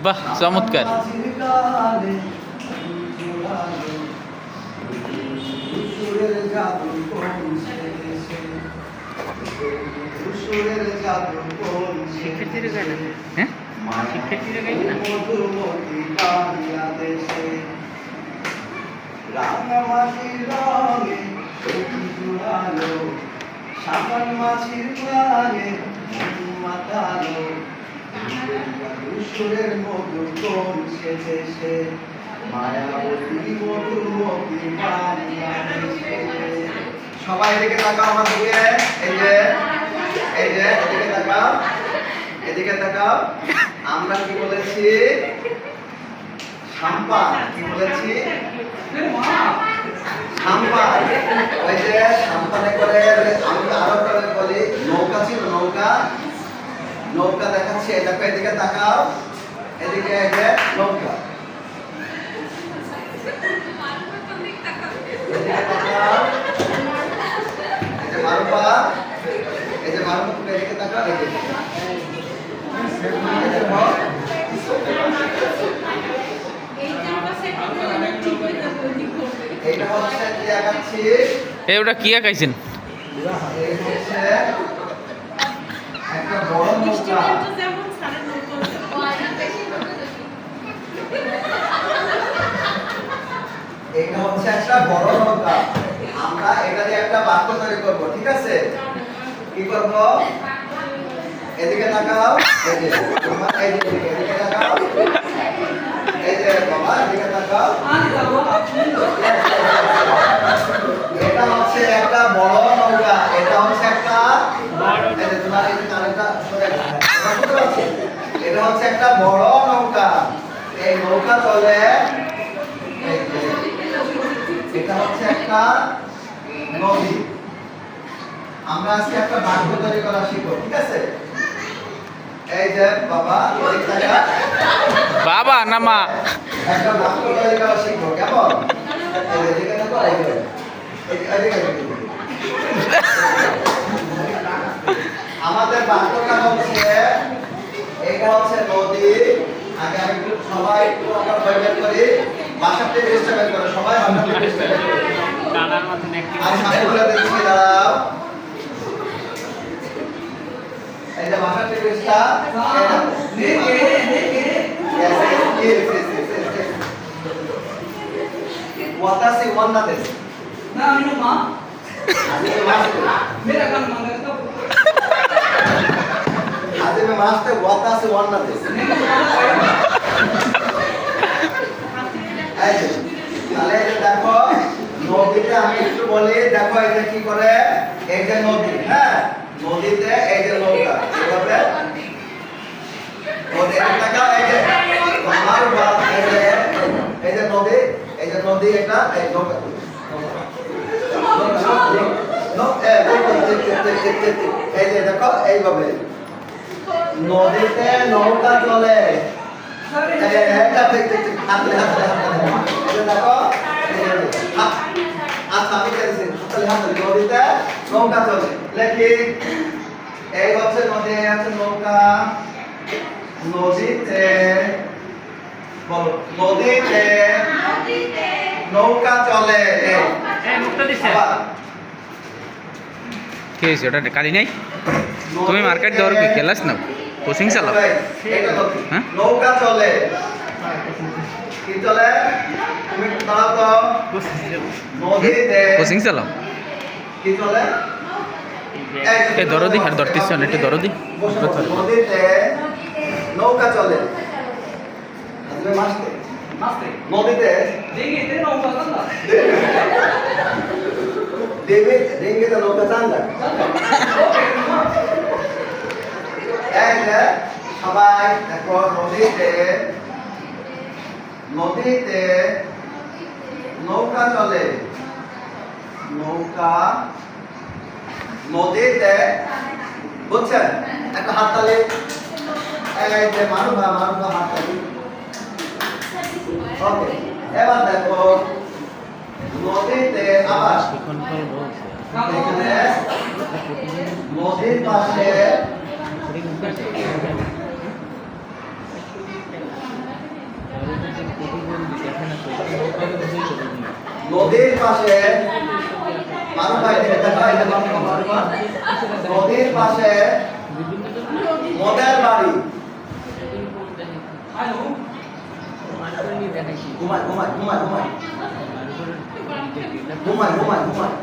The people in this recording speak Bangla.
বাহ, চমৎকার। হ্যাঁ, রাঙামাটির রঙে জোড়ালো, সাবান মাছির গানে মাতালো, সুরের মধুর কোন সেজেছে, মায়াবতী মধুমতি বাংলাদেশে। সবাই এদিকে তাকাও আমার দিকে, এই যে এদিকে তাকাও, এদিকে তাকাও। আমরা কি বলেছি? সাম্পা। কি বলেছি? সাম্পা। ওই যে সাম্পানে করে আমি আরো করে বলি, নৌকা ছিল, নৌকা। নৌকা দেখাচ্ছি, এই দেখো, এদিকে তাকাও, এদিকে এই যে নৌকা, এদিকে তাকাও, এই যে মারুপা, এই যে মারুপা, তুমি এদিকে তাকাও, এই যে এইটা হচ্ছে কি আঁকাচ্ছি? এই ওটা কি আঁকাইছেন? এই হচ্ছে একটা বড় নৌকা। এটা হচ্ছে একটা বড় নৌকা। আমরা এটা দিয়ে একটা বাক্য তৈরি করব, ঠিক আছে? কি করব? এদিকে তাকাও, এই যে তোমার, এই যে এদিকে তাকাও, এই যে বাবা, এদিকে তাকাও। এটা হচ্ছে একটা বড় নৌকা, এটা হচ্ছে একটা, এই যে তোমার এই যে কানেরটা সরে গেছে, বুঝতে পারছো? এটা হচ্ছে একটা বড় নৌকা। এই নৌকা চলে, এই যে এটা হচ্ছে একটা নদী। আমরা আজকে একটা বাক্য তৈরি করা শিখবো, ঠিক আছে? এই যে বাবা, এদিকে তাকা, বাবা না মা? একটা বাক্য তৈরি করা শিখবো, কেমন? এই যে এদিকে তাকাও, এই যে এদিকে। আমাদের বাক্যটা হচ্ছে, এটা হচ্ছে নদী। আগে আমি একটু সবাই একটু আমরা পরিবেশ করি, ভাষাতে চেষ্টা করো, সবাই ভাষাতে চেষ্টা করো। আর সাথীগুলো দেখছি, দাঁড়াও। এই যে ভাষাতে চেষ্টা, ওয়াতাসি ওয়ান্নাদেশ না আমি না মা मेरा काम मांगा तो आज में मास्टर वातासि ওয়ান্নাদেশ। এই যে তাহলে এই যে দেখো, নদীতে আমি একটু বলি, দেখো এই যে কি করে, এই যে নদী, হ্যাঁ, নদীতে এই যে নৌকা, কিভাবে নদী টাকা, এই যে আমার বাপ, এই যে নদী, এই যে নদী, এটা এই নৌকা, এই যে দেখো এইভাবে নদীতে নৌকা চলে, দেখো। আচ্ছা আমি নদীতে নৌকা চলে লেখি, এই হচ্ছে নদী, এই হচ্ছে নৌকা। নদীতে বলো, নদীতে নৌকা চলে। কি হয়েছে? ওটা কালি নাই? তুমি মার্কেট যাওয়ার কি ক্লাস নাও, কোচিং চালাও? হ্যাঁ, নৌকা চলে, কি চলে? তুমি দাঁড়াও তো, নদীতে কোচিং চালাও। কি চলে? এই দরদি আর ধরতিস না, একটু দরদি। নদীতে নৌকা চলে। আজকে মাসতে मास्टर নদীতে देंगे तेरे ना ऊपर करना দেবে, দেঙ্গে তো নৌকা চান্দা। এই যে সবাই দেখো, নদীতে নদীতে নৌকা চলে, নৌকা নদীতে, বুঝছেন? একটা হাততালি, এই যে মারুবা, মারুবা হাততালি। ওকে, এবার দেখো নদীতে, আবার এখানে নদীর পাশে নদীর পাশে মানুষ ভাই দেখা এটা নদীর পাশে মদের বাড়ি হ্যালো ঘুমায় ঘুমায় ঘুমায় ঘুমায় ঘুমায় ঘুমায় ঘুমায়